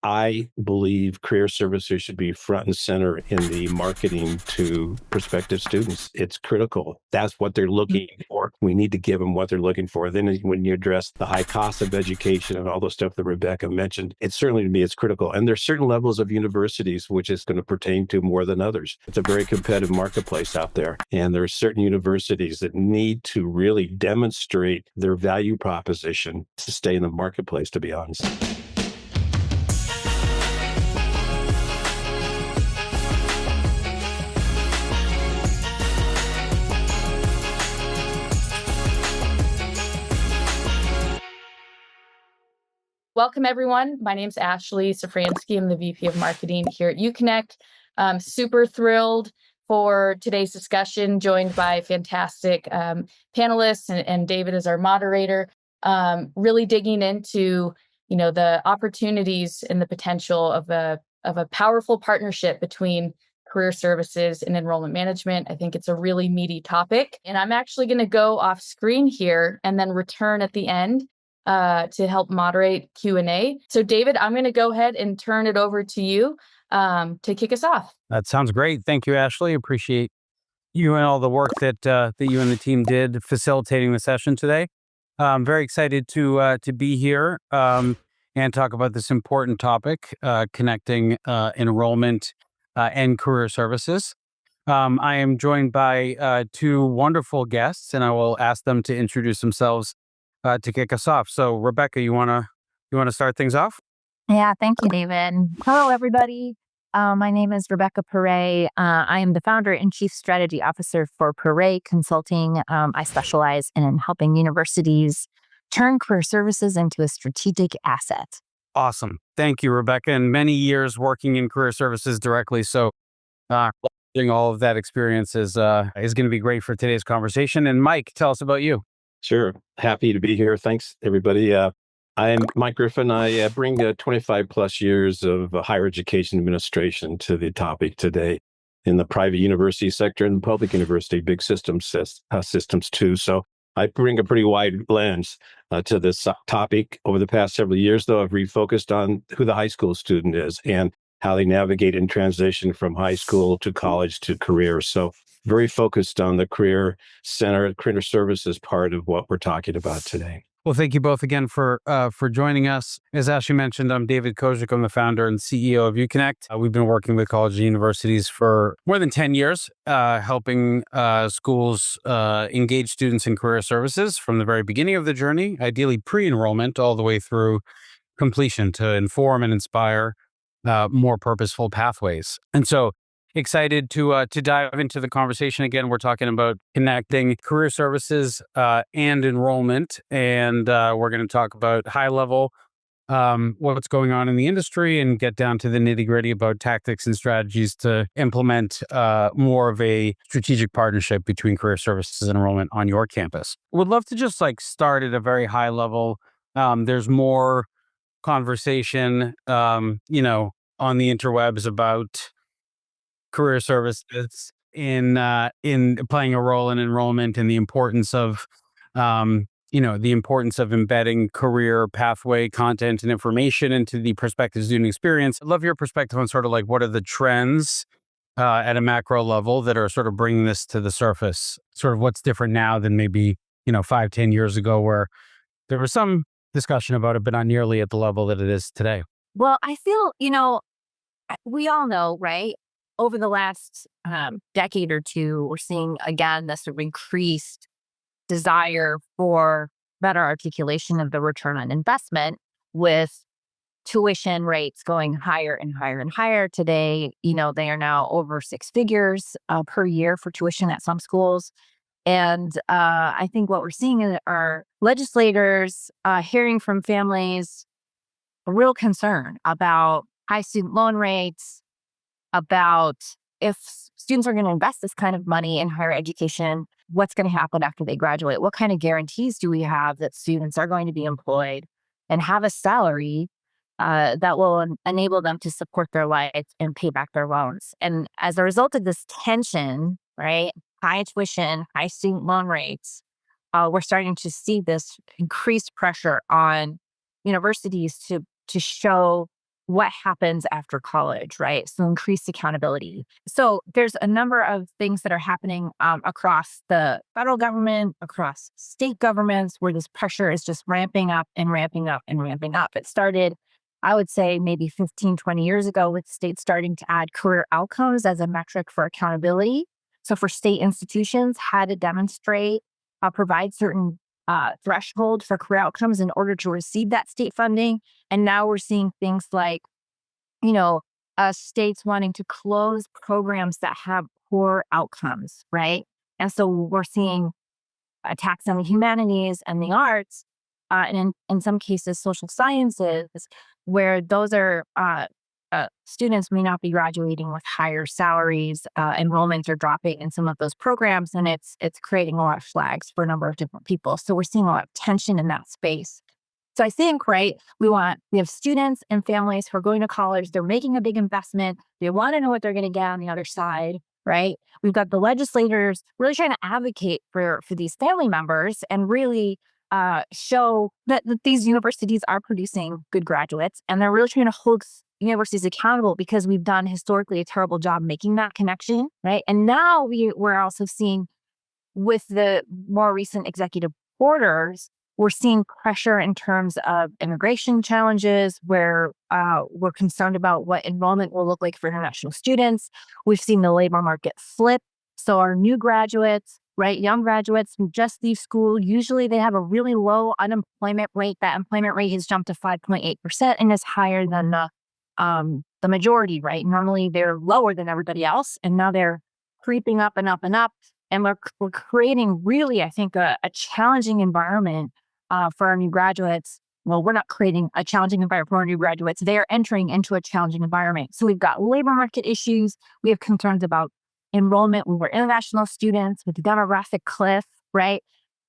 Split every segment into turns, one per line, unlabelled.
I believe career services should be front and center in the marketing to prospective students. It's critical. That's what they're looking for. We need to give them what they're looking for. Then when you address the high cost of education and all the stuff that Rebekah mentioned, it's certainly to me, it's critical. And there's certain levels of universities which is going to pertain to more than others. It's a very competitive marketplace out there. And there are certain universities that need to really demonstrate their value proposition to stay in the marketplace, to be honest.
Welcome, everyone. My name's Ashley Safransky. I'm the VP of Marketing here at uConnect. I'm super thrilled for today's discussion, joined by fantastic panelists and David as our moderator, really digging into the opportunities and the potential of a powerful partnership between career services and enrollment management. I think it's a really meaty topic, and I'm actually going to go off screen here and then return at the end to help moderate Q&A. So David, I'm going to go ahead and turn it over to you to kick us off.
That sounds great. Thank you, Ashley. Appreciate you and all the work that you and the team did facilitating the session today. I'm very excited to be here and talk about this important topic, connecting enrollment and career services. I am joined by two wonderful guests, and I will ask them to introduce themselves to kick us off. So, Rebekah, you wanna start things off?
Yeah, thank you, David. Hello, everybody. My name is Rebekah Paré. I am the founder and chief strategy officer for Paré Consulting. I specialize in helping universities turn career services into a strategic asset.
Awesome. Thank you, Rebekah. And many years working in career services directly. So, leveraging all of that experience is going to be great for today's conversation. And Mike, tell us about you.
Sure. Happy to be here. Thanks, everybody. I am Mike Griffin. I bring 25 plus years of higher education administration to the topic today in the private university sector and the public university, big systems too. So I bring a pretty wide lens to this topic. Over the past several years, though, I've refocused on who the high school student is and how they navigate and transition from high school to college to career. So very focused on the career center, career services part of what we're talking about today.
Well, thank you both again for joining us. As Ashley mentioned, I'm David Kozhuk. I'm the founder and CEO of uConnect. We've been working with colleges and universities for more than 10 years, helping schools engage students in career services from the very beginning of the journey, ideally pre-enrollment, all the way through completion to inform and inspire more purposeful pathways. And so excited to dive into the conversation. Again, we're talking about connecting career services and enrollment, and we're going to talk about high level what's going on in the industry and get down to the nitty gritty about tactics and strategies to implement more of a strategic partnership between career services and enrollment on your campus. Would love to just start at a very high level. There's more conversation, on the interwebs about career services in playing a role in enrollment and the importance of embedding career pathway content and information into the prospective student experience. I'd love your perspective on sort of what are the trends at a macro level that are sort of bringing this to the surface, sort of what's different now than maybe 5-10 years ago, where there was some discussion about it, but not nearly at the level that it is today.
Well, I feel, we all know, right? Over the last decade or two, we're seeing, again, this sort of increased desire for better articulation of the return on investment, with tuition rates going higher and higher and higher. Today, they are now over 6 figures per year for tuition at some schools. And I think what we're seeing are legislators hearing from families a real concern about high student loan rates, about if students are going to invest this kind of money in higher education, what's going to happen after they graduate? What kind of guarantees do we have that students are going to be employed and have a salary that will enable them to support their life and pay back their loans? And as a result of this tension, right, high tuition, high student loan rates, we're starting to see this increased pressure on universities to show what happens after college, right? So increased accountability. So there's a number of things that are happening across the federal government, across state governments, where this pressure is just ramping up and ramping up and ramping up. It started, I would say, maybe 15, 20 years ago with states starting to add career outcomes as a metric for accountability. So for state institutions, had to demonstrate, provide certain threshold for career outcomes in order to receive that state funding. And now we're seeing things like, states wanting to close programs that have poor outcomes, right? And so we're seeing attacks on the humanities and the arts, and in some cases, social sciences, where those are students may not be graduating with higher salaries, enrollments are dropping in some of those programs, and it's creating a lot of flags for a number of different people. So we're seeing a lot of tension in that space. So I think, right, we have students and families who are going to college, they're making a big investment, they want to know what they're going to get on the other side, right? We've got the legislators really trying to advocate for these family members and really show that these universities are producing good graduates, and they're really trying to hold universities accountable because we've done historically a terrible job making that connection, right? And now we're also seeing, with the more recent executive orders, we're seeing pressure in terms of immigration challenges, where we're concerned about what enrollment will look like for international students. We've seen the labor market flip. So our new graduates, right, young graduates who just leave school, usually they have a really low unemployment rate. That employment rate has jumped to 5.8% and is higher than the majority, right? Normally they're lower than everybody else, and now they're creeping up and up and up. And we're creating really, I think, a challenging environment for our new graduates. Well, we're not creating a challenging environment for our new graduates. They are entering into a challenging environment. So we've got labor market issues. We have concerns about enrollment when we're international students, with the demographic cliff, right?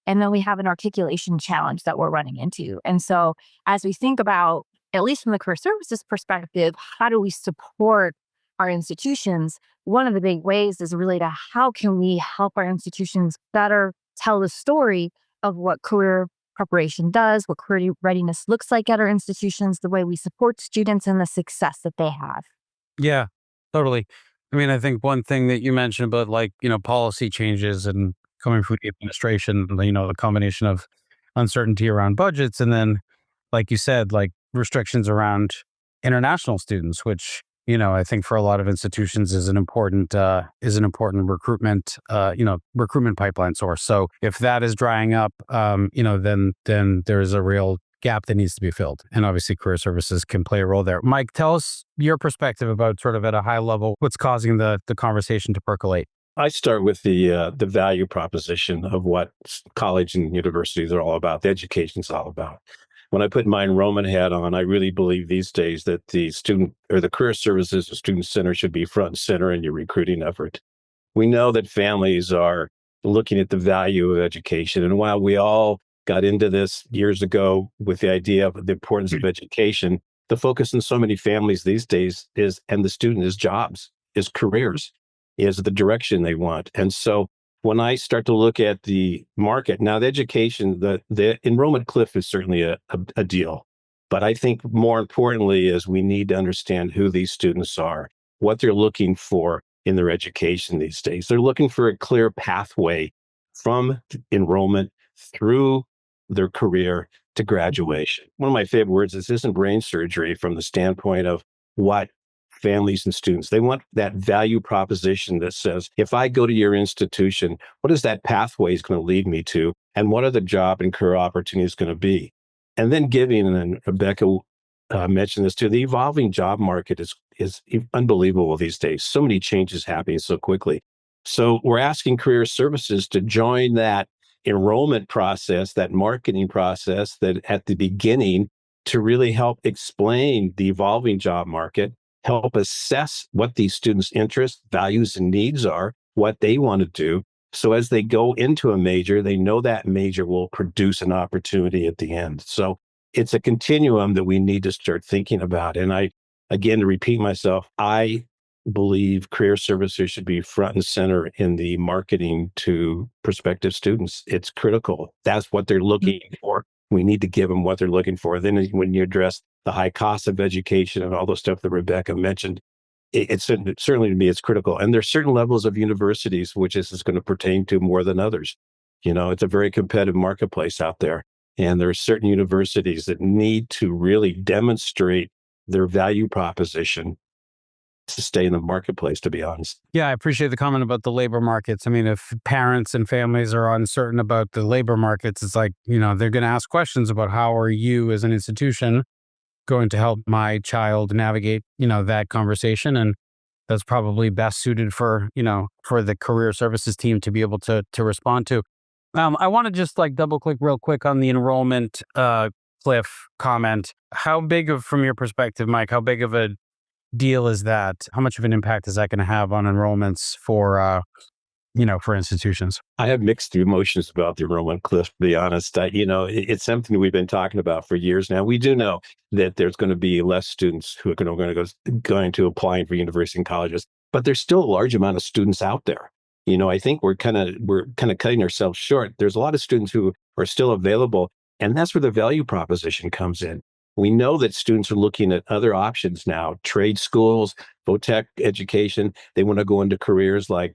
And then we have an articulation challenge that we're running into. And so as we think about, at least from the career services perspective, how do we support our institutions? One of the big ways is really to how can we help our institutions better tell the story of what career preparation does, what career readiness looks like at our institutions, the way we support students and the success that they have.
Yeah, totally. I mean, I think one thing that you mentioned about, like, policy changes and coming from the administration, the combination of uncertainty around budgets, and then, like you said, like restrictions around international students, which, I think for a lot of institutions is an important recruitment, recruitment pipeline source. So if that is drying up, then there's a real gap that needs to be filled. And obviously career services can play a role there. Mike, tell us your perspective about, sort of at a high level, what's causing the conversation to percolate.
I start with the value proposition of what college and universities are all about, the education's all about. When I put my enrollment hat on, I really believe these days that the student or the career services or student center should be front and center in your recruiting effort. We know that families are looking at the value of education. And while we all got into this years ago with the idea of the importance of education, the focus in so many families these days is, and the student, is jobs, is careers, is the direction they want. And so when I start to look at the market, now the education, the enrollment cliff is certainly a deal. But I think more importantly is we need to understand who these students are, what they're looking for in their education these days. They're looking for a clear pathway from enrollment through their career to graduation. One of my favorite words is, this isn't brain surgery from the standpoint of what families and students, they want that value proposition that says, if I go to your institution, what is that pathway is going to lead me to? And what are the job and career opportunities going to be? And then giving, and Rebekah mentioned this too, the evolving job market is unbelievable these days. So many changes happening so quickly. So we're asking career services to join that enrollment process, that marketing process, that at the beginning, to really help explain the evolving job market, help assess what these students' interests, values, and needs are, what they want to do. So as they go into a major, they know that major will produce an opportunity at the end. So it's a continuum that we need to start thinking about. And I, again, to repeat myself, I believe career services should be front and center in the marketing to prospective students. It's critical. That's what they're looking for. We need to give them what they're looking for. Then when you address the high cost of education and all the stuff that Rebekah mentioned, it's certainly to me, it's critical. And there's certain levels of universities which this is going to pertain to more than others. It's a very competitive marketplace out there. And there are certain universities that need to really demonstrate their value proposition to stay in the marketplace, to be honest.
Yeah, I appreciate the comment about the labor markets. I mean, if parents and families are uncertain about the labor markets, it's like, they're going to ask questions about how are you as an institution going to help my child navigate, that conversation. And that's probably best suited for the career services team to be able to respond to. I want to just double click real quick on the enrollment cliff comment. How big from your perspective, Mike, how big of a deal is that? How much of an impact is that going to have on enrollments for institutions?
I have mixed emotions about the enrollment cliff, to be honest. It's something we've been talking about for years now. We do know that there's going to be less students who are going to applying for university and colleges, but there's still a large amount of students out there. I think we're kind of cutting ourselves short. There's a lot of students who are still available, and that's where the value proposition comes in. We know that students are looking at other options now, trade schools, vo-tech education. They want to go into careers like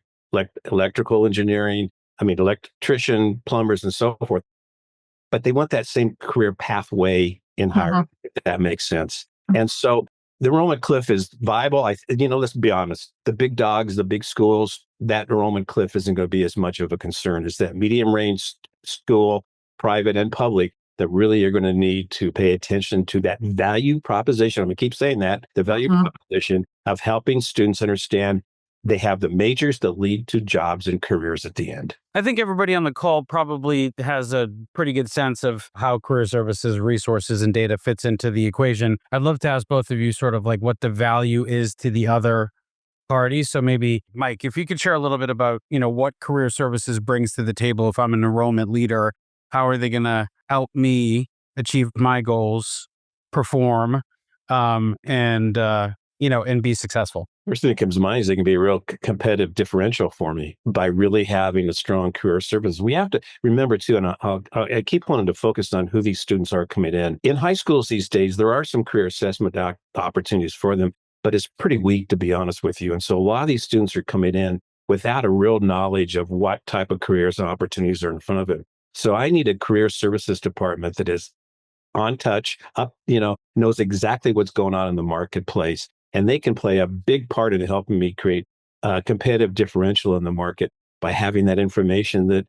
electrical engineering, electrician, plumbers, and so forth. But they want that same career pathway in higher, if that makes sense. And so the enrollment cliff is viable. Let's be honest, the big dogs, the big schools, that enrollment cliff isn't going to be as much of a concern. It's that medium range school, private and public, that really are going to need to pay attention to that value proposition. I'm going to keep saying that, the value proposition of helping students understand they have the majors that lead to jobs and careers at the end.
I think everybody on the call probably has a pretty good sense of how career services, resources, and data fits into the equation. I'd love to ask both of you sort of what the value is to the other party. So maybe, Mike, if you could share a little bit about, what career services brings to the table. If I'm an enrollment leader, how are they going to help me achieve my goals, perform, and be successful?
First thing that comes to mind is they can be a real competitive differential for me by really having a strong career service. We have to remember too, and I keep wanting to focus on who these students are coming in. In high schools these days, there are some career assessment opportunities for them, but it's pretty weak, to be honest with you. And so a lot of these students are coming in without a real knowledge of what type of careers and opportunities are in front of them. So I need a career services department that is on touch, knows exactly what's going on in the marketplace. And they can play a big part in helping me create a competitive differential in the market by having that information that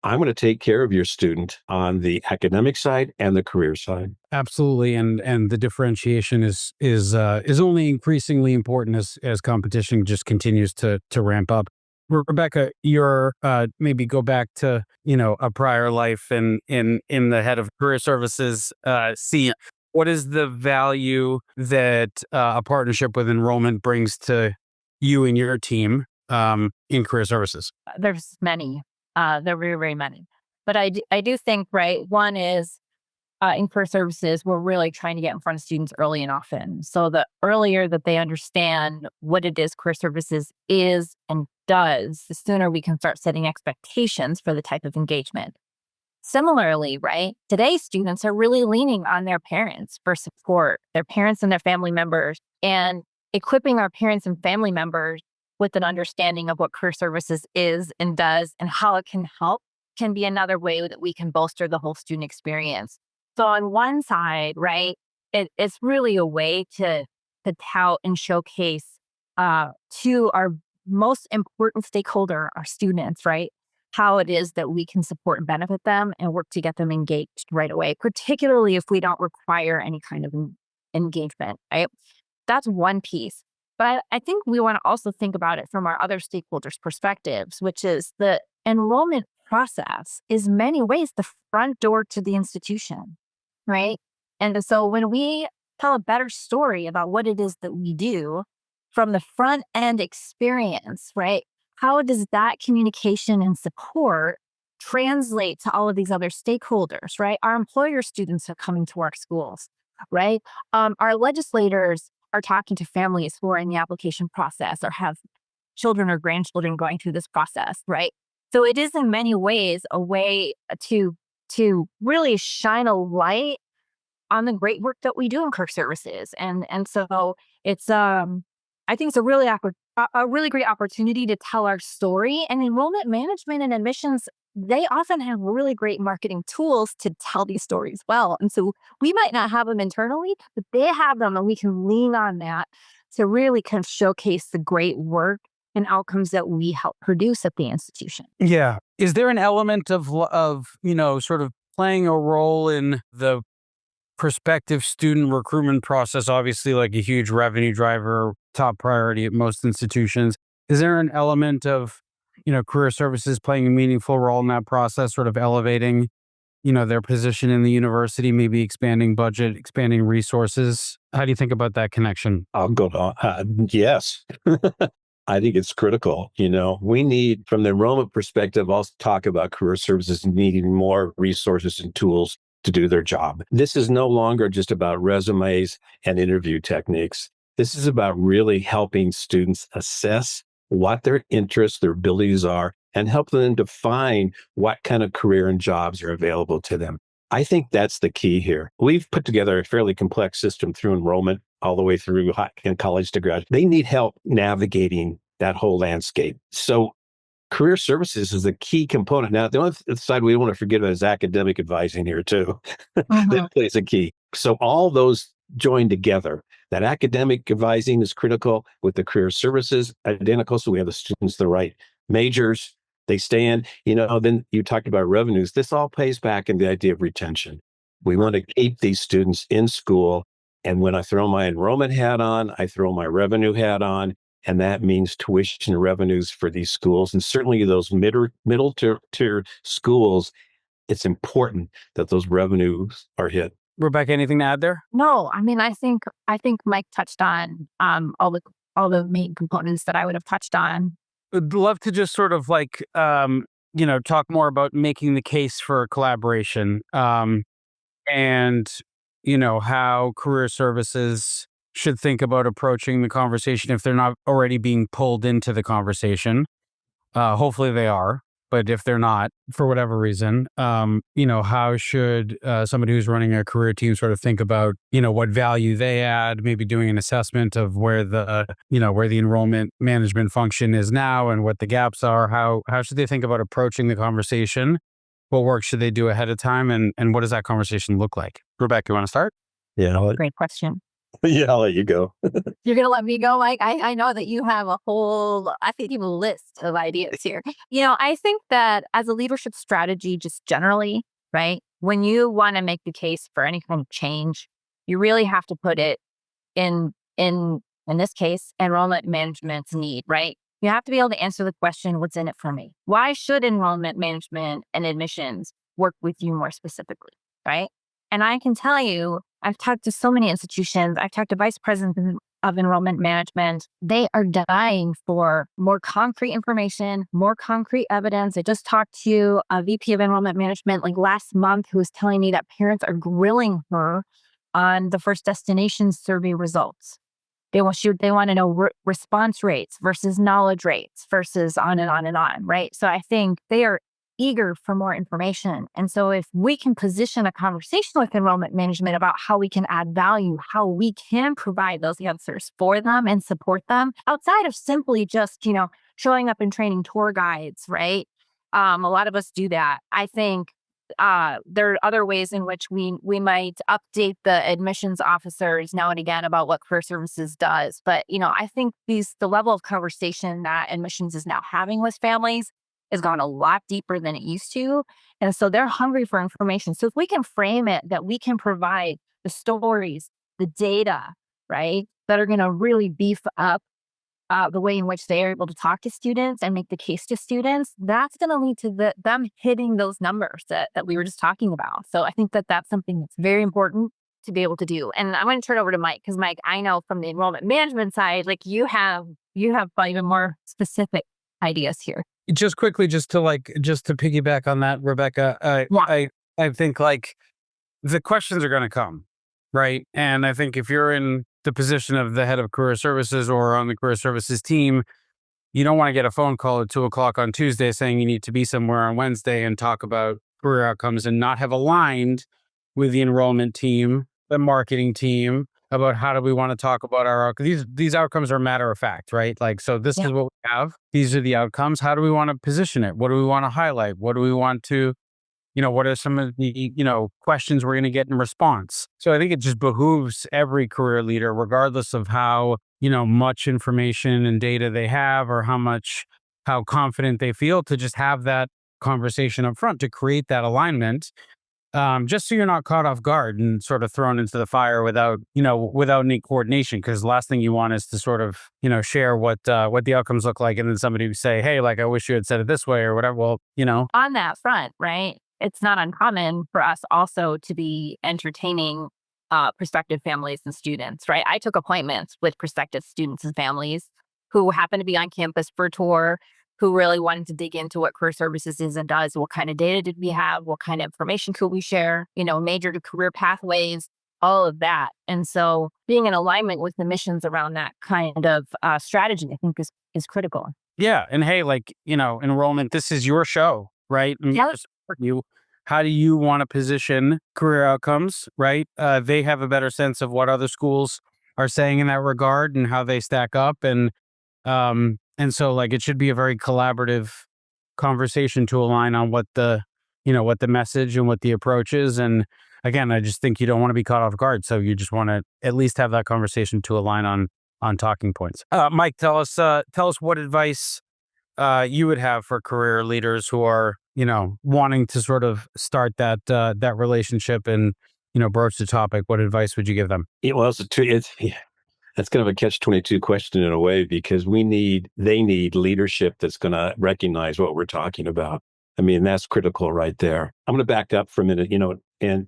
I'm going to take care of your student on the academic side and the career side.
Absolutely, and the differentiation is only increasingly important as competition just continues to ramp up. Rebekah, you're maybe go back to a prior life in the head of career services scene. What is the value that a partnership with Enrollment brings to you and your team in career services?
There's many. There are very, very many. But I do think, right, one is in career services, we're really trying to get in front of students early and often. So the earlier that they understand what it is career services is and does, the sooner we can start setting expectations for the type of engagement. Similarly, right, today's students are really leaning on their parents for support, their parents and their family members, and equipping our parents and family members with an understanding of what career services is and does and how it can help can be another way that we can bolster the whole student experience. So on one side, right, it's really a way to tout and showcase to our most important stakeholder, our students, right, how it is that we can support and benefit them and work to get them engaged right away, particularly if we don't require any kind of engagement, right? That's one piece. But I think we want to also think about it from our other stakeholders' perspectives, which is the enrollment process is many ways the front door to the institution, right? And so when we tell a better story about what it is that we do from the front end experience, right? How does that communication and support translate to all of these other stakeholders, right? Our employer students are coming to our schools, right? Our legislators are talking to families who are in the application process or have children or grandchildren going through this process, right? So it is in many ways a way to to really shine a light on the great work that we do in career services. And so it's I think it's a really great opportunity to tell our story. And enrollment management and admissions, they often have really great marketing tools to tell these stories well. And so we might not have them internally, but they have them, and we can lean on that to really kind of showcase the great work and outcomes that we help produce at the institution.
Yeah. Is there an element of sort of playing a role in the prospective student recruitment process? Obviously, like a huge revenue driver, top priority at most institutions. Is there an element of, career services playing a meaningful role in that process, sort of elevating, their position in the university, maybe expanding budget, expanding resources? How do you think about that connection?
I'll go yes. I think it's critical. We need, from the enrollment perspective, I'll talk about career services needing more resources and tools to do their job. This is no longer just about resumes and interview techniques. This is about really helping students assess what their interests, their abilities are, and help them define what kind of career and jobs are available to them. I think that's the key here. We've put together a fairly complex system through enrollment all the way through college to grad. They need help navigating that whole landscape. So career services is a key component. Now, the only side we don't want to forget about is academic advising here too. That plays a key. So all those join together. That academic advising is critical with the career services, identical. So we have the students the right majors, they stay in, then you talked about revenues. This all pays back in the idea of retention. We want to keep these students in school. And when I throw my enrollment hat on, I throw my revenue hat on. And that means tuition revenues for these schools. And certainly those middle tier schools, it's important that those revenues are hit.
Rebekah, anything to add there?
No, I mean, I think Mike touched on all the main components that I would have touched on.
I'd love to just sort of talk more about making the case for collaboration, and how career services should think about approaching the conversation if they're not already being pulled into the conversation. Hopefully they are, but if they're not, for whatever reason, how should somebody who's running a career team sort of think about, what value they add, maybe doing an assessment of where the enrollment management function is now and what the gaps are. How should they think about approaching the conversation? What work should they do ahead of time? And what does that conversation look like? Rebekah, you want to start?
Yeah.
Great question.
Yeah, I'll let you go.
You're going to let me go, Mike? I know that you have a list of ideas here. I think that as a leadership strategy, just generally, right, when you want to make the case for any kind of change, you really have to put it in this case, enrollment management's need, right? You have to be able to answer the question, what's in it for me? Why should enrollment management and admissions work with you more specifically, right? And I can tell you, I've talked to so many institutions. I've talked to vice presidents of enrollment management. They are dying for more concrete information, more concrete evidence. I just talked to a VP of enrollment management last month who was telling me that parents are grilling her on the First Destination survey results. They want to know response rates versus knowledge rates versus on and on and on, right? So I think they are eager for more information. And so if we can position a conversation with enrollment management about how we can add value, how we can provide those answers for them and support them outside of simply just, showing up and training tour guides, right? A lot of us do that. I think there are other ways in which we might update the admissions officers now and again about what career services does. But, I think the level of conversation that admissions is now having with families has gone a lot deeper than it used to. And so they're hungry for information. So if we can frame it that we can provide the stories, the data, right, that are going to really beef up the way in which they are able to talk to students and make the case to students, that's going to lead to them hitting those numbers that we were just talking about. So I think that that's something that's very important to be able to do. And I'm going to turn it over to Mike, because Mike, I know from the enrollment management side, you have even more specific ideas here.
Just quickly, just to piggyback on that, Rebekah, I think the questions are going to come, right? And I think if you're in the position of the head of career services or on the career services team, you don't want to get a phone call at 2:00 on Tuesday saying you need to be somewhere on Wednesday and talk about career outcomes and not have aligned with the enrollment team, the marketing team, about how do we want to talk about our outcomes. These outcomes are matter of fact, right? Like, so this is what we have. These are the outcomes. How do we want to position it? What do we want to highlight? What do we want to, what are some of the, questions we're going to get in response? So I think it just behooves every career leader, regardless of how, much information and data they have or how confident they feel, to just have that conversation up front to create that alignment. Just so you're not caught off guard and sort of thrown into the fire without any coordination. Because the last thing you want is to sort of, share what the outcomes look like. And then somebody would say, hey, like, I wish you had said it this way or whatever. Well,
On that front, right? It's not uncommon for us also to be entertaining prospective families and students, right? I took appointments with prospective students and families who happened to be on campus for a tour, who really wanted to dig into what career services is and does, what kind of data did we have, what kind of information could we share, major to career pathways, all of that. And so being in alignment with the missions around that kind of strategy, I think is critical.
Yeah. And hey, like, enrollment, this is your show, right? You, how do you want to position career outcomes, right? They have a better sense of what other schools are saying in that regard and how they stack up. And so like, it should be a very collaborative conversation to align on what the message and what the approach is. And again, I just think you don't want to be caught off guard. So you just want to at least have that conversation to align on talking points. Mike, tell us what advice you would have for career leaders who are, wanting to sort of start that relationship and, broach the topic. What advice would you give them?
That's kind of a catch-22 question in a way, because they need leadership that's going to recognize what we're talking about. I mean, that's critical right there. I'm going to back up for a minute, and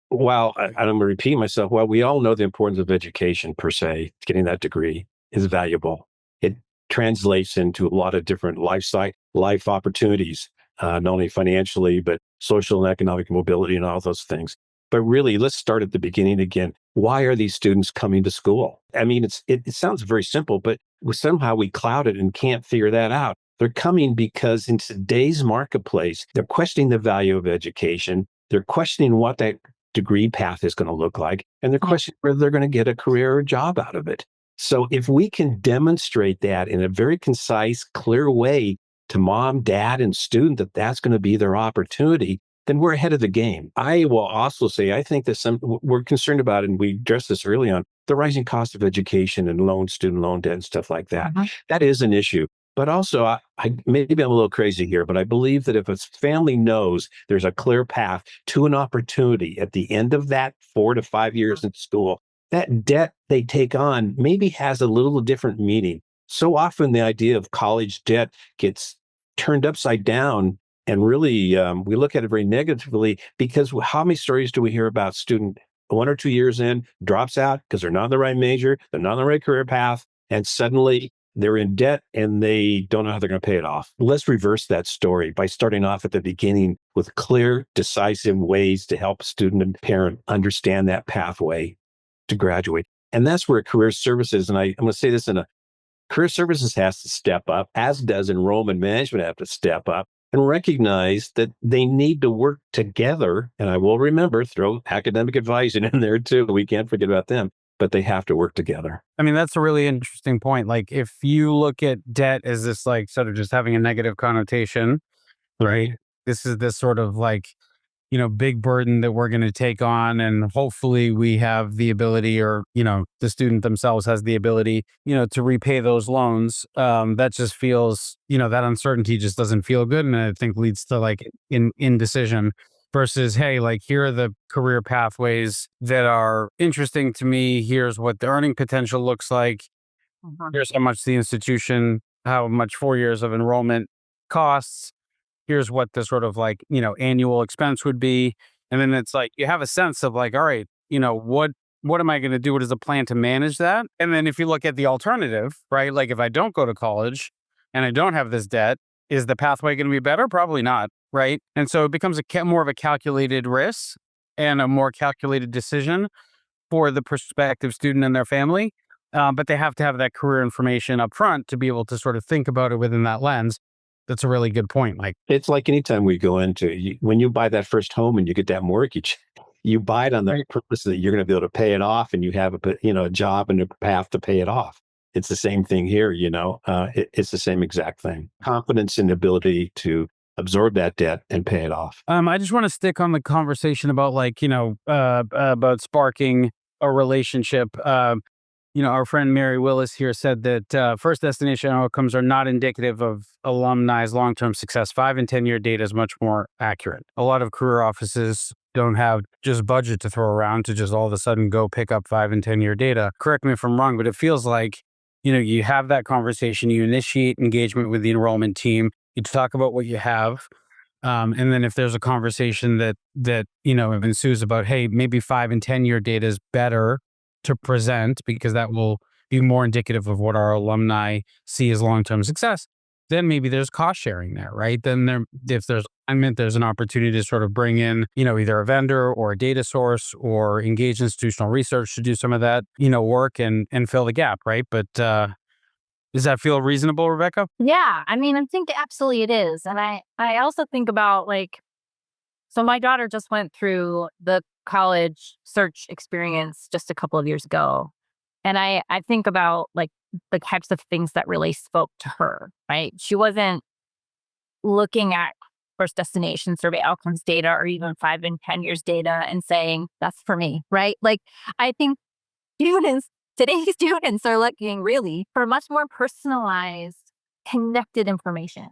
while I'm going to repeat myself, while we all know the importance of education per se, getting that degree is valuable. It translates into a lot of different life opportunities, not only financially, but social and economic mobility and all those things. But really, let's start at the beginning again. Why are these students coming to school? I mean, it sounds very simple, but somehow we cloud it and can't figure that out. They're coming because in today's marketplace, they're questioning the value of education. They're questioning what that degree path is going to look like, and they're questioning whether they're going to get a career or job out of it. So if we can demonstrate that in a very concise, clear way to mom, dad, and student that that's going to be their opportunity, then we're ahead of the game. I will also say, I think that we're concerned about, and we addressed this early on, the rising cost of education and student loan debt and stuff like that. That is an issue. But also, maybe I'm a little crazy here, but I believe that if a family knows there's a clear path to an opportunity at the end of that 4 to 5 years in school, that debt they take on maybe has a little different meaning. So often the idea of college debt gets turned upside down. And really, we look at it very negatively, because how many stories do we hear about student 1 or 2 years in, drops out because they're not in the right major, they're not on the right career path, and suddenly they're in debt and they don't know how they're going to pay it off. Let's reverse that story by starting off at the beginning with clear, decisive ways to help student and parent understand that pathway to graduate. And that's where career services, and I'm going to say this career services has to step up, as does enrollment management have to step up and recognize that they need to work together. And I will throw academic advising in there too. We can't forget about them, but they have to work together.
I mean, that's a really interesting point. Like, if you look at debt as this, like, sort of just having a negative connotation, right? This is this sort of like, big burden that we're going to take on. And hopefully we have the ability, or, the student themselves has the ability, to repay those loans. That just feels, that uncertainty just doesn't feel good. And I think leads to like indecision versus, hey, like, here are the career pathways that are interesting to me. Here's what the earning potential looks like. Here's how much the institution, how much 4 years of enrollment costs. Here's what the sort of like, annual expense would be. And then it's like, you have a sense of like, all right, what am I going to do? What is the plan to manage that? And then if you look at the alternative, right? Like, if I don't go to college and I don't have this debt, is the pathway going to be better? Probably not. Right. And so it becomes more of a calculated risk and a more calculated decision for the prospective student and their family. But they have to have that career information up front to be able to sort of think about it within that lens. That's a really good point. Like,
It's like anytime we go into, when you buy that first home and you get that mortgage, you buy it on the
Right.
purpose that you're going to be able to pay it off, and you have a job and a path to pay it off. It's the same thing here, it's the same exact thing. Confidence in the ability to absorb that debt and pay it off.
I just want to stick on the conversation about about sparking a relationship. Our friend Mary Willis here said that first destination outcomes are not indicative of alumni's long-term success. 5 and 10-year data is much more accurate. A lot of career offices don't have just budget to throw around to just all of a sudden go pick up 5 and 10-year data. Correct me if I'm wrong, but it feels like, you have that conversation, you initiate engagement with the enrollment team, you talk about what you have. And then if there's a conversation that ensues about, hey, maybe 5 and 10-year data is better to present because that will be more indicative of what our alumni see as long-term success, then maybe there's cost sharing there, right? Then if there's alignment, there's an opportunity to sort of bring in, either a vendor or a data source or engage institutional research to do some of that, work and fill the gap, right? But does that feel reasonable, Rebekah?
Yeah, I mean, I think absolutely it is. And I also think about so my daughter just went through the college search experience just a couple of years ago. And I think about the types of things that really spoke to her, right? She wasn't looking at first destination survey outcomes data or even 5 and 10 years data and saying, that's for me, right? I think today's students are looking really for much more personalized, connected information.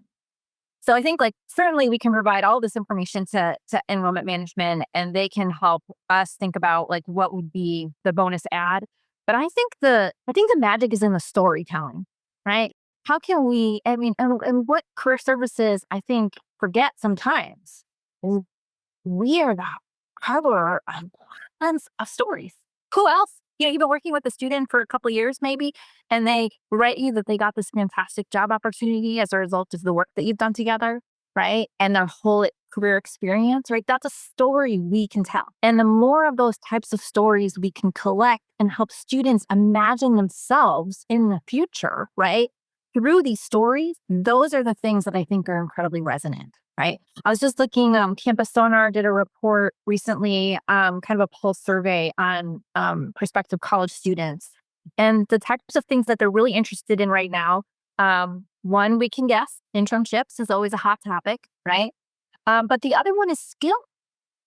So I think certainly we can provide all this information to enrollment management, and they can help us think about what would be the bonus add. But I think the magic is in the storytelling, right? How can we, and what career services I think forget sometimes is we are the harbor of tons of stories. Who else? You've been working with a student for a couple of years maybe, and they write you that they got this fantastic job opportunity as a result of the work that you've done together, right? And their whole career experience, right? That's a story we can tell. And the more of those types of stories we can collect and help students imagine themselves in the future, right? Through these stories, those are the things that I think are incredibly resonant. Right. I was just looking, Campus Sonar did a report recently, kind of a pulse survey on prospective college students and the types of things that they're really interested in right now. One, we can guess, internships is always a hot topic, right? But the other one is skill,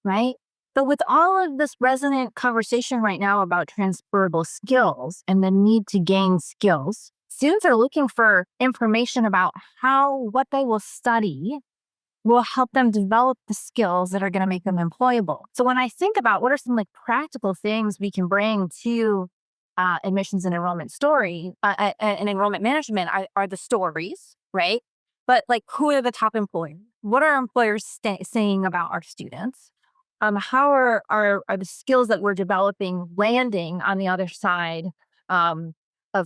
right? So with all of this resonant conversation right now about transferable skills and the need to gain skills, students are looking for information about what they will study will help them develop the skills that are going to make them employable. So when I think about what are some practical things we can bring to admissions and enrollment and enrollment management are the stories, right? But who are the top employers? What are employers saying about our students? How are the skills that we're developing landing on the other side of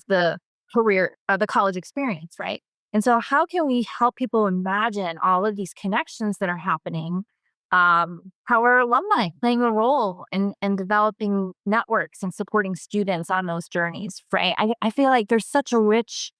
the career, of the college experience, right? And so how can we help people imagine all of these connections that are happening? How are alumni playing a role in developing networks and supporting students on those journeys, right? I feel like there's such a rich,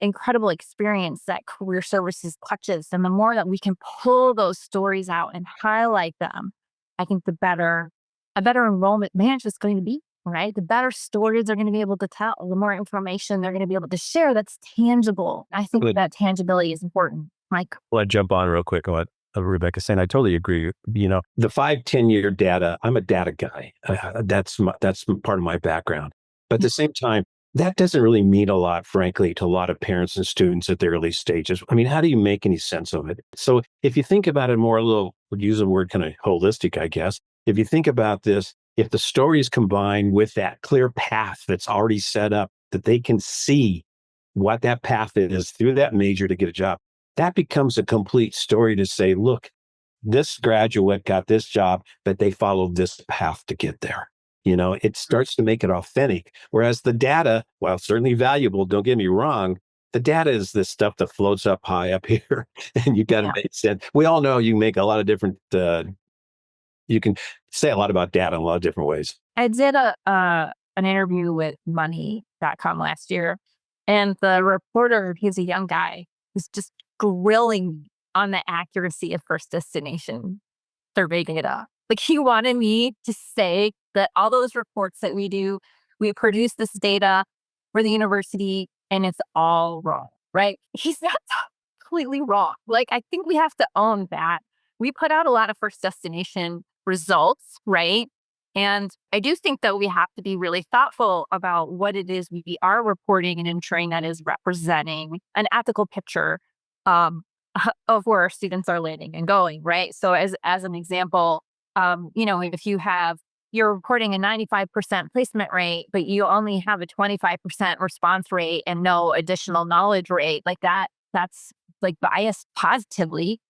incredible experience that career services touches. And the more that we can pull those stories out and highlight them, I think a better enrollment manager is going to be. Right? The better stories they're going to be able to tell, the more information they're going to be able to share that's tangible. I think that tangibility is important. Mike?
Well, I jump on real quick on what Rebekah's saying. I totally agree.
The 5-10-year data, I'm a data guy. That's part of my background. But at the same time, that doesn't really mean a lot, frankly, to a lot of parents and students at the early stages. I mean, how do you make any sense of it? So if you think about it more, we'll use the word kind of holistic, I guess. If you think about this, if the story is combined with that clear path that's already set up, that they can see what that path is through that major to get a job, that becomes a complete story to say, look, this graduate got this job, but they followed this path to get there. It starts to make it authentic. Whereas the data, while certainly valuable, don't get me wrong, the data is this stuff that floats up high up here, and you got to make sense. We all know you make a lot of different you can say a lot about data in a lot of different ways.
I did an interview with money.com last year, and the reporter, he's a young guy, was just grilling me on the accuracy of first destination survey data. Like, he wanted me to say that all those reports that we do, we produce this data for the university and it's all wrong, right? He's not completely wrong. Like, I think we have to own that. We put out a lot of first destination results, right? And I do think that we have to be really thoughtful about what it is we are reporting and ensuring that is representing an ethical picture of where our students are landing and going, right? So as an example, if you're reporting a 95% placement rate, but you only have a 25% response rate and no additional knowledge rate, like that's like biased positively.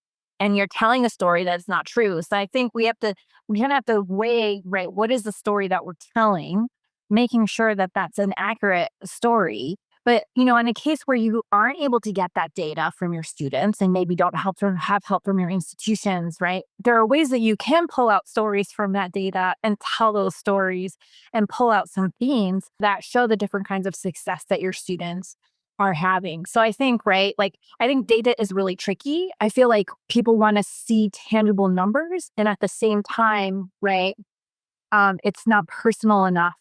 And you're telling a story that's not true. So I think we kind of have to weigh, right, what is the story that we're telling, making sure that that's an accurate story. But, in a case where you aren't able to get that data from your students and maybe don't have help from your institutions, right? There are ways that you can pull out stories from that data and tell those stories and pull out some themes that show the different kinds of success that your students are having. So I think, right, like, I think data is really tricky. I feel like people want to see tangible numbers. And at the same time, right, it's not personal enough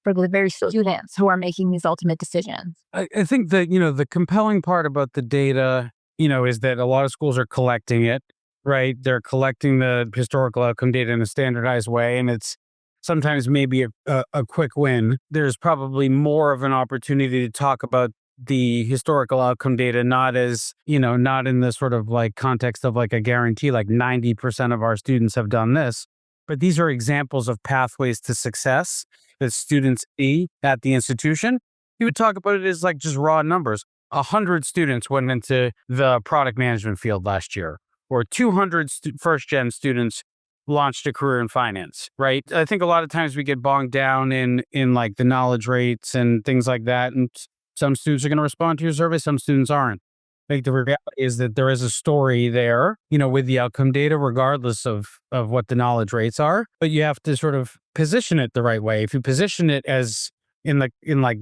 for the very students who are making these ultimate decisions.
I think that, the compelling part about the data, is that a lot of schools are collecting it, right? They're collecting the historical outcome data in a standardized way, and it's sometimes maybe a quick win. There's probably more of an opportunity to talk about the historical outcome data, not as, not in the sort of like context of like a guarantee, like 90% of our students have done this. But these are examples of pathways to success that students see at the institution. You would talk about it as like just raw numbers. 100 students went into the product management field last year, or 200 first-gen students launched a career in finance, right? I think a lot of times we get bogged down in like the knowledge rates and things like that. And some students are going to respond to your survey, some students aren't. Like, the reality is that there is a story there, with the outcome data, regardless of what the knowledge rates are. But you have to sort of position it the right way. If you position it as in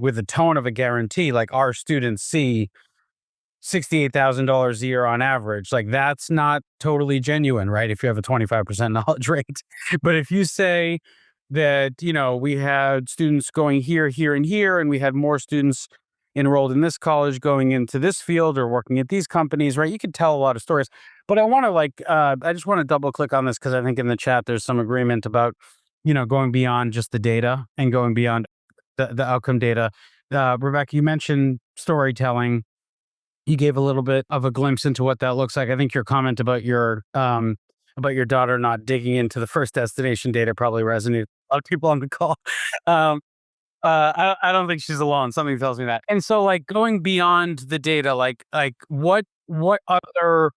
with the tone of a guarantee, like our students see $68,000 a year on average, like that's not totally genuine, right? If you have a 25% knowledge rate. But if you say that, we had students going here, here, and here, and we had more students enrolled in this college going into this field or working at these companies, right? You could tell a lot of stories. But I want to I just want to double click on this because I think in the chat there's some agreement about, going beyond just the data and going beyond the outcome data. Rebekah, you mentioned storytelling. You gave a little bit of a glimpse into what that looks like. I think your comment about your daughter not digging into the first destination data probably resonated with a lot of people on the call. I don't think she's alone. Something tells me that. And so, like, going beyond the data, like what other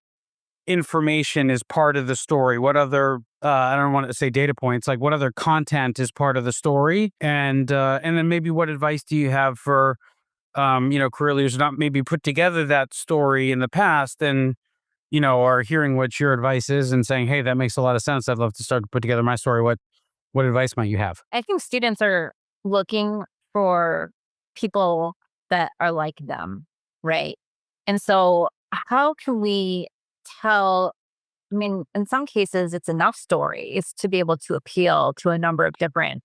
information is part of the story? What other I don't want to say data points, like what other content is part of the story? And then maybe what advice do you have for career leaders who not maybe put together that story in the past and are hearing what your advice is and saying, hey, that makes a lot of sense. I'd love to start to put together my story. What advice might you have?
I think students are looking for people that are like them, right? And so how can we tell, in some cases, it's enough stories to be able to appeal to a number of different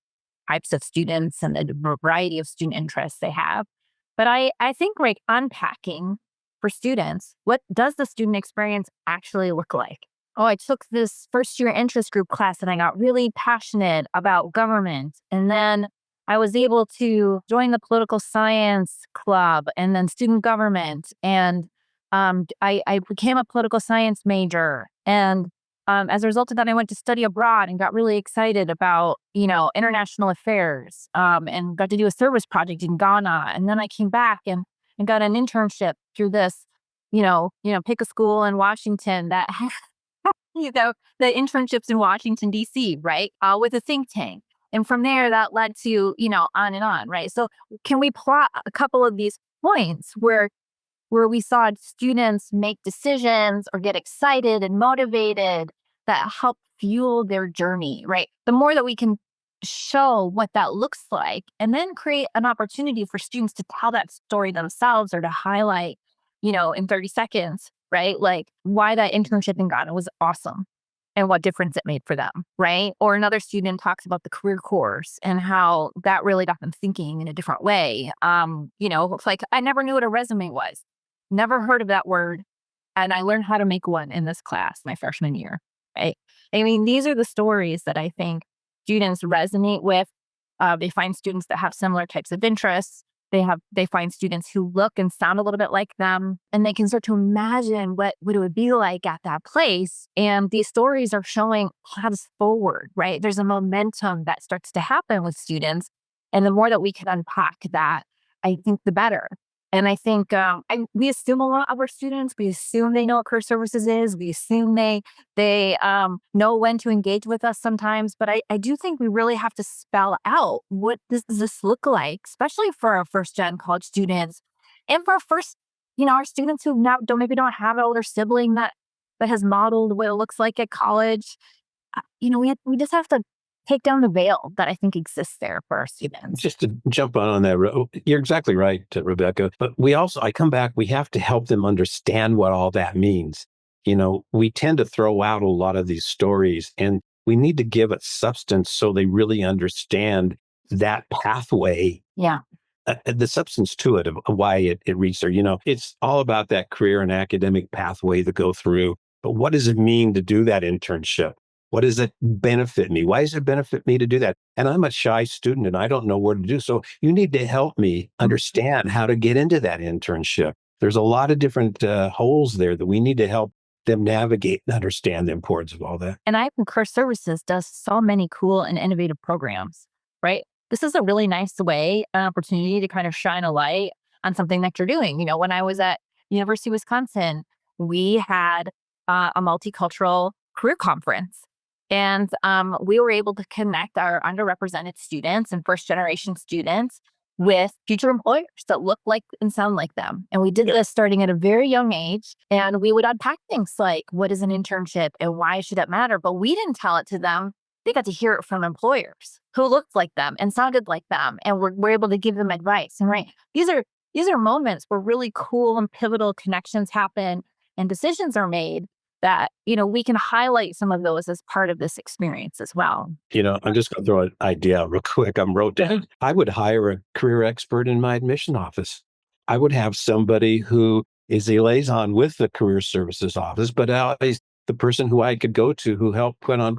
types of students and the variety of student interests they have. But I think, like, unpacking for students, what does the student experience actually look like? Oh, I took this first year interest group class and I got really passionate about government. And then I was able to join the political science club and then student government. And I became a political science major. And as a result of that, I went to study abroad and got really excited about, international affairs and got to do a service project in Ghana. And then I came back and got an internship through this, pick a school in Washington that had, the internships in Washington, D.C., right, with a think tank. And from there, that led to, on and on, right? So can we plot a couple of these points where we saw students make decisions or get excited and motivated that help fuel their journey, right? The more that we can show what that looks like and then create an opportunity for students to tell that story themselves or to highlight, in 30 seconds, right? Like why that internship in Ghana was awesome and what difference it made for them, right? Or another student talks about the career course and how that really got them thinking in a different way. It's like I never knew what a resume was, never heard of that word. And I learned how to make one in this class my freshman year, right? I mean, these are the stories that I think students resonate with. They find students that have similar types of interests. They find students who look and sound a little bit like them, and they can start to imagine what it would be like at that place. And these stories are showing paths forward, right? There's a momentum that starts to happen with students. And the more that we can unpack that, I think the better. And I think we assume a lot of our students. We assume they know what career services is. We assume they know when to engage with us sometimes. But I do think we really have to spell out what does this look like, especially for our first-gen college students, and for our students who now don't have an older sibling that has modeled what it looks like at college. We just have to take down the veil that I think exists there for our students.
Just to jump on that, you're exactly right, Rebekah. But I come back, we have to help them understand what all that means. We tend to throw out a lot of these stories, and we need to give it substance so they really understand that pathway.
Yeah.
The substance to it of why it reached there. It's all about that career and academic pathway to go through. But what does it mean to do that internship? What does it benefit me? Why does it benefit me to do that? And I'm a shy student and I don't know where to do. So you need to help me understand how to get into that internship. There's a lot of different holes there that we need to help them navigate and understand the importance of all that.
And I think Career Services does so many cool and innovative programs, right? This is a really nice way, an opportunity to kind of shine a light on something that you're doing. When I was at University of Wisconsin, we had a multicultural career conference. And we were able to connect our underrepresented students and first-generation students with future employers that look like and sound like them. And we did this starting at a very young age. And we would unpack things like, what is an internship and why should it matter? But we didn't tell it to them. They got to hear it from employers who looked like them and sounded like them. And we're able to give them advice. And these are moments where really cool and pivotal connections happen and decisions are made that, we can highlight some of those as part of this experience as well.
I'm just going to throw an idea out real quick. I wrote down, I would hire a career expert in my admission office. I would have somebody who is a liaison with the career services office, but always the person who I could go to who helped put on.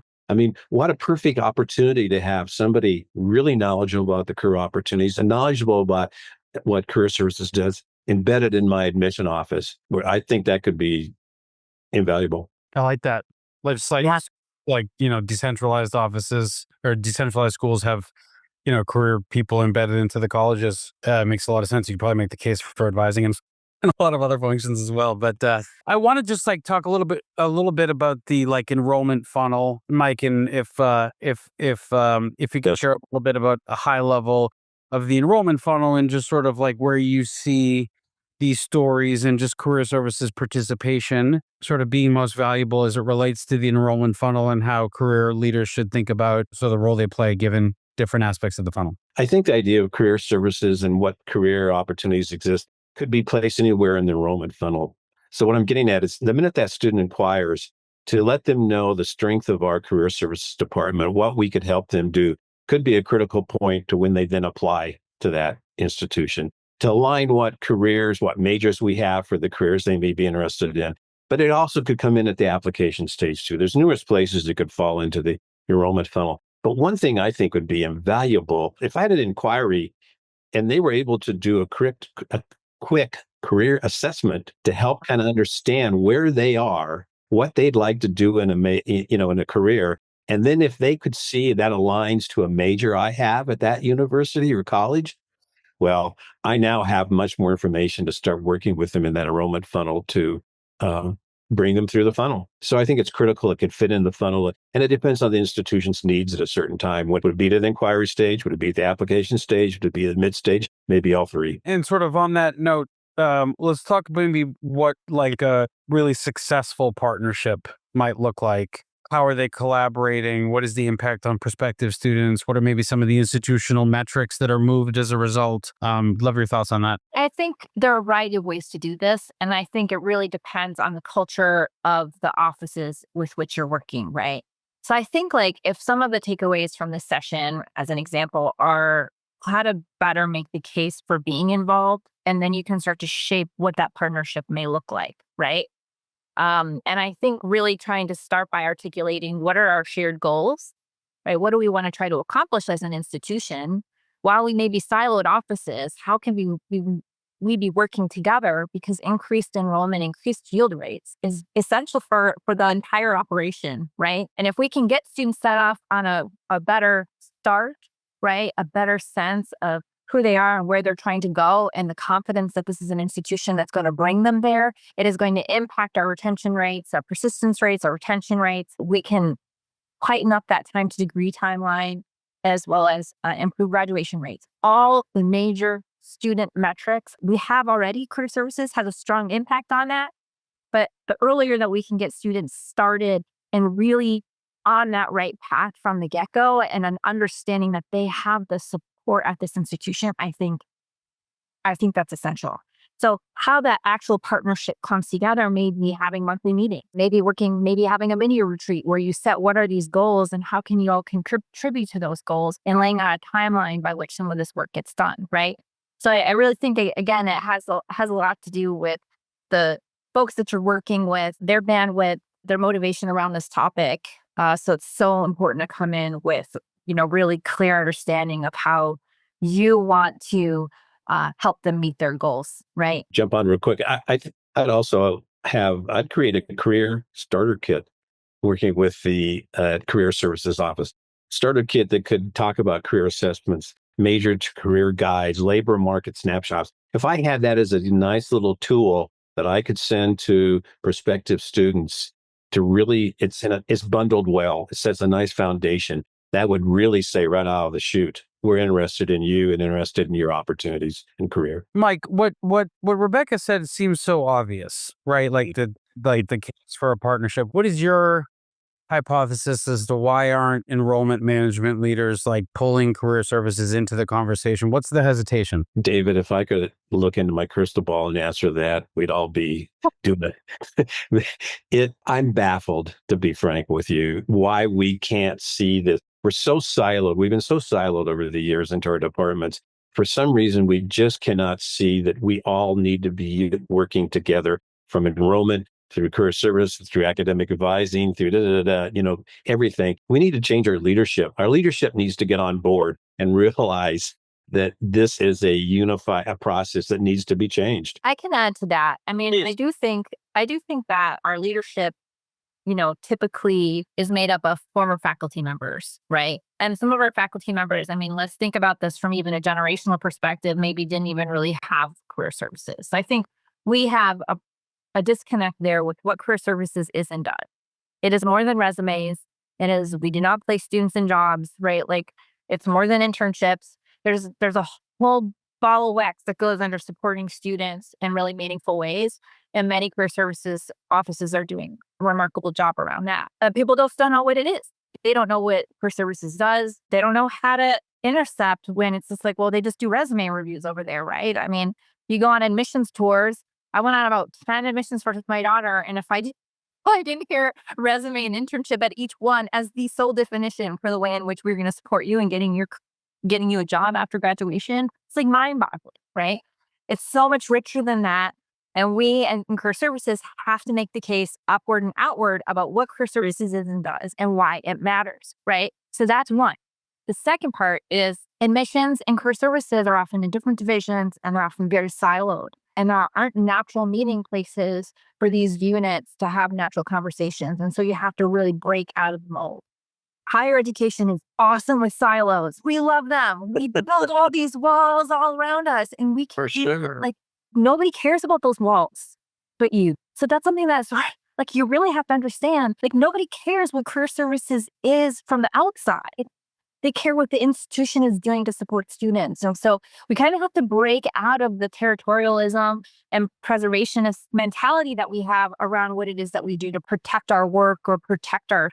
What a perfect opportunity to have somebody really knowledgeable about the career opportunities and knowledgeable about what career services does embedded in my admission office, where I think that could be invaluable.
I like that. Decentralized offices or decentralized schools have, career people embedded into the colleges. Makes a lot of sense. You could probably make the case for advising and a lot of other functions as well. But I want to just talk a little bit about the enrollment funnel, Mike, and if you could share a little bit about a high level of the enrollment funnel and just sort of where you see these stories and just career services participation sort of being most valuable as it relates to the enrollment funnel and how career leaders should think about the role they play given different aspects of the funnel.
I think the idea of career services and what career opportunities exist could be placed anywhere in the enrollment funnel. So what I'm getting at is the minute that student inquires, to let them know the strength of our career services department, what we could help them do, could be a critical point to when they then apply to that institution, to align what careers, what majors we have for the careers they may be interested in. But it also could come in at the application stage too. There's numerous places it could fall into the enrollment funnel. But one thing I think would be invaluable, if I had an inquiry and they were able to do a quick career assessment to help kind of understand where they are, what they'd like to do in a career. And then if they could see that aligns to a major I have at that university or college, well, I now have much more information to start working with them in that enrollment funnel to bring them through the funnel. So I think it's critical it could fit in the funnel. And it depends on the institution's needs at a certain time. What would it be to the inquiry stage? Would it be at the application stage? Would it be at the mid stage? Maybe all three.
And sort of on that note, let's talk maybe what a really successful partnership might look like. How are they collaborating? What is the impact on prospective students? What are maybe some of the institutional metrics that are moved as a result? Love your thoughts on that.
I think there are a variety of ways to do this. And I think it really depends on the culture of the offices with which you're working, right? So I think like if some of the takeaways from this session, as an example, are how to better make the case for being involved, and then you can start to shape what that partnership may look like, right? And I think really trying to start by articulating what are our shared goals, right? What do we want to try to accomplish as an institution? While we may be siloed offices, how can we be working together? Because increased enrollment, increased yield rates is essential for the entire operation, right? And if we can get students set off on a better start, right? A better sense of who they are and where they're trying to go, and the confidence that this is an institution that's going to bring them there, it is going to impact our retention rates, our persistence rates, our retention rates. We can tighten up that time to degree timeline, as well as improve graduation rates. All the major student metrics we have already, career services has a strong impact on that. But the earlier that we can get students started and really on that right path from the get-go, and an understanding that they have the support at this institution, I think that's essential. So how that actual partnership comes together, maybe having monthly meetings, maybe having a mini retreat where you set what are these goals and how can you all contribute to those goals, and laying out a timeline by which some of this work gets done, right? So I really think, again, it has a lot to do with the folks that you're working with, their bandwidth, their motivation around this topic. So it's so important to come in with, really clear understanding of how you want to help them meet their goals, right?
Jump on real quick. I'd create a career starter kit working with the career services office. Starter kit that could talk about career assessments, major to career guides, labor market snapshots. If I had that as a nice little tool that I could send to prospective students to really, it's bundled well. It sets a nice foundation. That would really say right out of the chute, we're interested in you and interested in your opportunities and career.
Mike, what Rebekah said seems so obvious, right? Like the case for a partnership. What is your hypothesis as to why aren't enrollment management leaders like pulling career services into the conversation? What's the hesitation?
David, if I could look into my crystal ball and answer that, we'd all be doing it. I'm baffled, to be frank with you, why we can't see this. We're so siloed. We've been so siloed over the years into our departments. For some reason, we just cannot see that we all need to be working together, from enrollment through career service, through academic advising, through everything. We need to change our leadership. Our leadership needs to get on board and realize that this is a process that needs to be changed.
I can add to that. I mean,
Yes.
I do think that our leadership, typically is made up of former faculty members, right? And some of our faculty members, I mean, let's think about this from even a generational perspective, maybe didn't even really have career services. So I think we have a disconnect there with what career services is and does. It is more than resumes. We do not place students in jobs, right? Like, it's more than internships. There's a whole ball of wax that goes under supporting students in really meaningful ways. And many career services offices are doing a remarkable job around that. People don't know what it is. They don't know what career services does. They don't know how to intercept when it's just like, well, they just do resume reviews over there, right? I mean, you go on admissions tours. I went on about 10 admissions tours with my daughter. And if I didn't hear resume and internship at each one as the sole definition for the way in which we're going to support you and getting you a job after graduation, it's like mind-boggling, right? It's so much richer than that. And we and career services have to make the case upward and outward about what career services is and does and why it matters, right? So that's one. The second part is admissions and career services are often in different divisions, and they're often very siloed. And there aren't natural meeting places for these units to have natural conversations. And so you have to really break out of the mold. Higher education is awesome with silos. We love them. We build all these walls all around us, and we
For sure.
like, nobody cares about those walls but you. So that's something that's like, you really have to understand, like, nobody cares what career services is from the outside. They care what the institution is doing to support students. And so we kind of have to break out of the territorialism and preservationist mentality that we have around what it is that we do to protect our work or protect our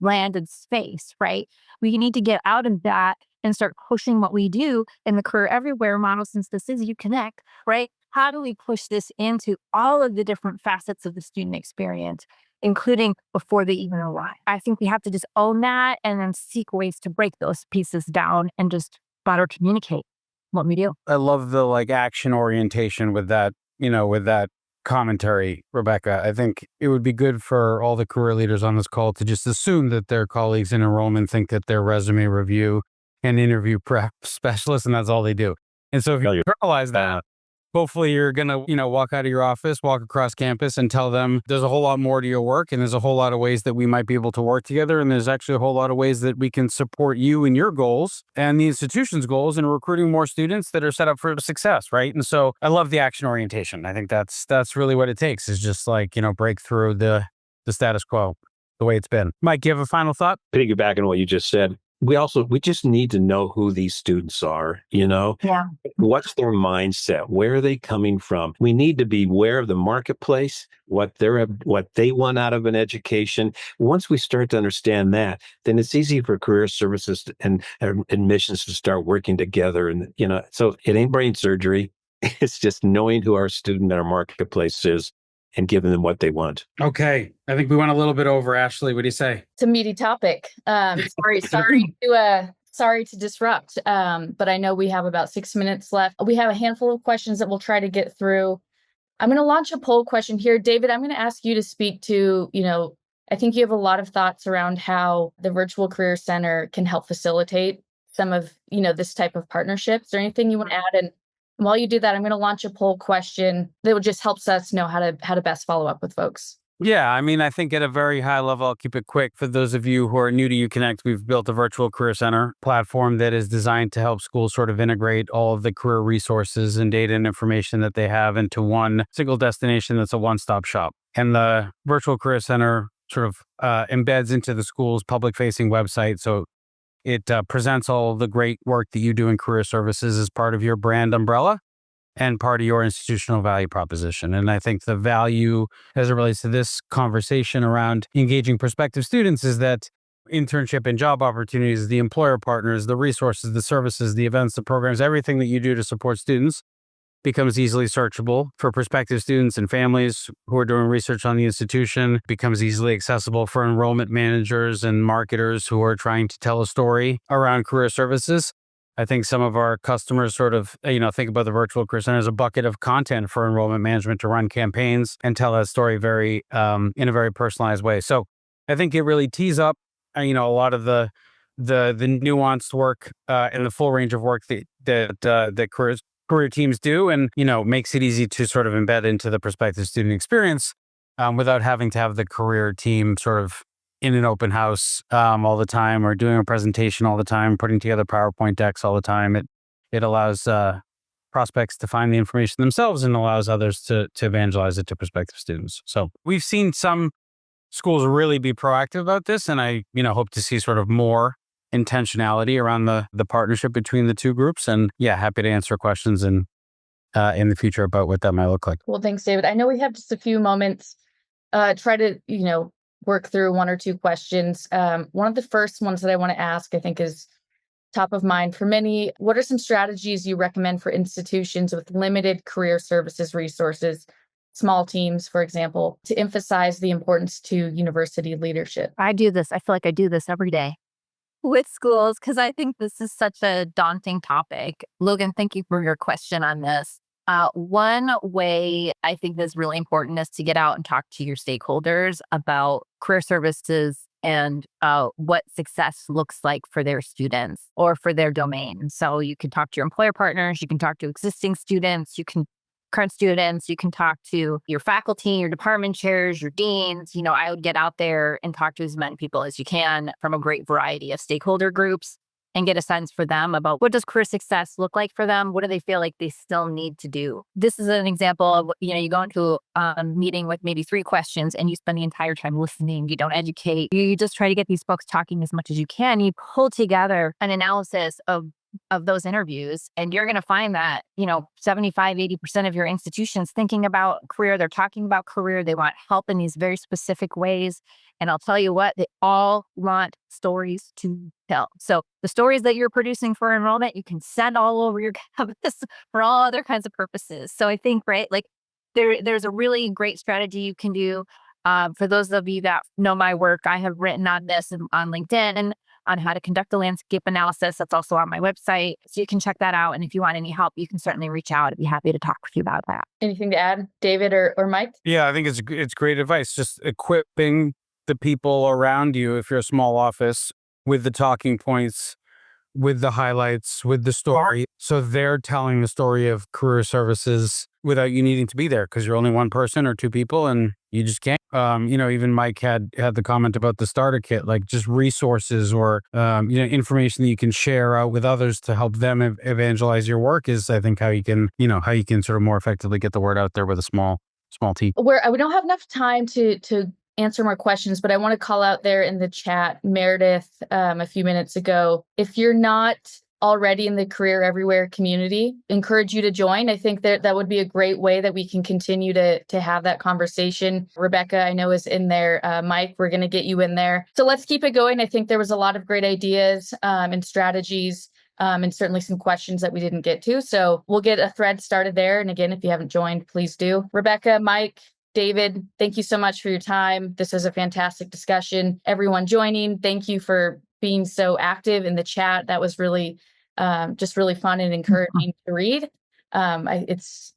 land and space, right? We need to get out of that and start pushing what we do in the Career Everywhere model, since this is uConnect, right? How do we push this into all of the different facets of the student experience, including before they even arrive? I think we have to just own that and then seek ways to break those pieces down and just better communicate what we do.
I love the action orientation with that, with that commentary, Rebekah. I think it would be good for all the career leaders on this call to just assume that their colleagues in enrollment think that they're resume review and interview prep specialists, and that's all they do. And so if you internalize that, hopefully you're going to, walk out of your office, walk across campus and tell them there's a whole lot more to your work, and there's a whole lot of ways that we might be able to work together. And there's actually a whole lot of ways that we can support you and your goals and the institution's goals in recruiting more students that are set up for success, right? And so I love the action orientation. I think that's really what it takes, is just break through the status quo, the way it's been. Mike, you have a final thought?
Piggyback on what you just said. We just need to know who these students are,
Yeah.
What's their mindset? Where are they coming from? We need to be aware of the marketplace, what they want out of an education. Once we start to understand that, then it's easy for career services and admissions to start working together. And, so it ain't brain surgery. It's just knowing who our student and our marketplace is and giving them what they want.
Okay. I think we went a little bit over. Ashley, what do you say?
It's a meaty topic. Sorry to disrupt. But I know we have about 6 minutes left. We have a handful of questions that we'll try to get through. I'm going to launch a poll question here. David, I'm going to ask you to speak to, I think you have a lot of thoughts around how the Virtual Career Center can help facilitate some of, this type of partnerships. Is there anything you want to add? And while you do that, I'm going to launch a poll question that would just helps us know how to best follow up with folks.
Yeah, I think at a very high level, I'll keep it quick. For those of you who are new to uConnect, we've built a virtual career center platform that is designed to help schools sort of integrate all of the career resources and data and information that they have into one single destination that's a one-stop shop. And the virtual career center sort of embeds into the school's public-facing website. So it presents all of the great work that you do in career services as part of your brand umbrella and part of your institutional value proposition. And I think the value as it relates to this conversation around engaging prospective students is that internship and job opportunities, the employer partners, the resources, the services, the events, the programs, everything that you do to support students becomes easily searchable for prospective students and families who are doing research on the institution, becomes easily accessible for enrollment managers and marketers who are trying to tell a story around career services. I think some of our customers sort of, think about the virtual career center as a bucket of content for enrollment management to run campaigns and tell that story in a very personalized way. So I think it really tees up, a lot of the nuanced work and the full range of work that career teams do, and makes it easy to sort of embed into the prospective student experience without having to have the career team sort of in an open house all the time, or doing a presentation all the time, putting together PowerPoint decks all the time. It allows prospects to find the information themselves and allows others to evangelize it to prospective students. So we've seen some schools really be proactive about this, and I hope to see sort of more intentionality around the partnership between the two groups. And yeah, happy to answer questions in the future about what that might look like.
Well, thanks, David. I know we have just a few moments. Try to, work through one or two questions. One of the first ones that I want to ask, I think, is top of mind for many. What are some strategies you recommend for institutions with limited career services resources, small teams, for example, to emphasize the importance to university leadership?
I do this. I feel like I do this every day with schools because I think this is such a daunting topic. Logan, thank you for your question on this. One way I think that's really important is to get out and talk to your stakeholders about career services and what success looks like for their students or for their domain. So you can talk to your employer partners, you can talk to existing students, current students, you can talk to your faculty, your department chairs, your deans. I would get out there and talk to as many people as you can from a great variety of stakeholder groups and get a sense for them about what does career success look like for them? What do they feel like they still need to do? This is an example of, you go into a meeting with maybe 3 questions and you spend the entire time listening. You don't educate. You just try to get these folks talking as much as you can. You pull together an analysis of of those interviews, and you're going to find that, 75, 80% of your institutions thinking about career, they're talking about career, they want help in these very specific ways. And I'll tell you what, they all want stories to tell. So the stories that you're producing for enrollment, you can send all over your campus for all other kinds of purposes. So I think, right, like there's a really great strategy you can do. For those of you that know my work, I have written on this on LinkedIn on how to conduct a landscape analysis. That's also on my website. So you can check that out. And if you want any help, you can certainly reach out. I'd be happy to talk with you about that.
Anything to add, David or Mike?
Yeah, I think it's great advice. Just equipping the people around you, if you're a small office, with the talking points, with the highlights, with the story. So they're telling the story of career services without you needing to be there, because you're only one person or two people and you just can't. Even Mike had the comment about the starter kit, like just resources or, information that you can share out with others to help them evangelize your work is, I think, how you can sort of more effectively get the word out there with a small team.
We don't have enough time to answer more questions, but I want to call out there in the chat, Meredith, a few minutes ago. If you're not already in the Career Everywhere community, encourage you to join. I think that would be a great way that we can continue to have that conversation. Rebekah, I know, is in there. Mike, we're going to get you in there. So let's keep it going. I think there was a lot of great ideas and strategies and certainly some questions that we didn't get to. So we'll get a thread started there. And again, if you haven't joined, please do. Rebekah, Mike, David, thank you so much for your time. This was a fantastic discussion. Everyone joining, thank you for being so active in the chat. That was really just really fun and encouraging to read. It's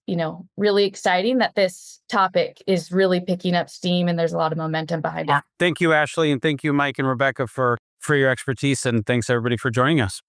really exciting that this topic is really picking up steam and there's a lot of momentum behind it.
Thank you, Ashley, and thank you, Mike and Rebekah, for your expertise, and thanks everybody for joining us.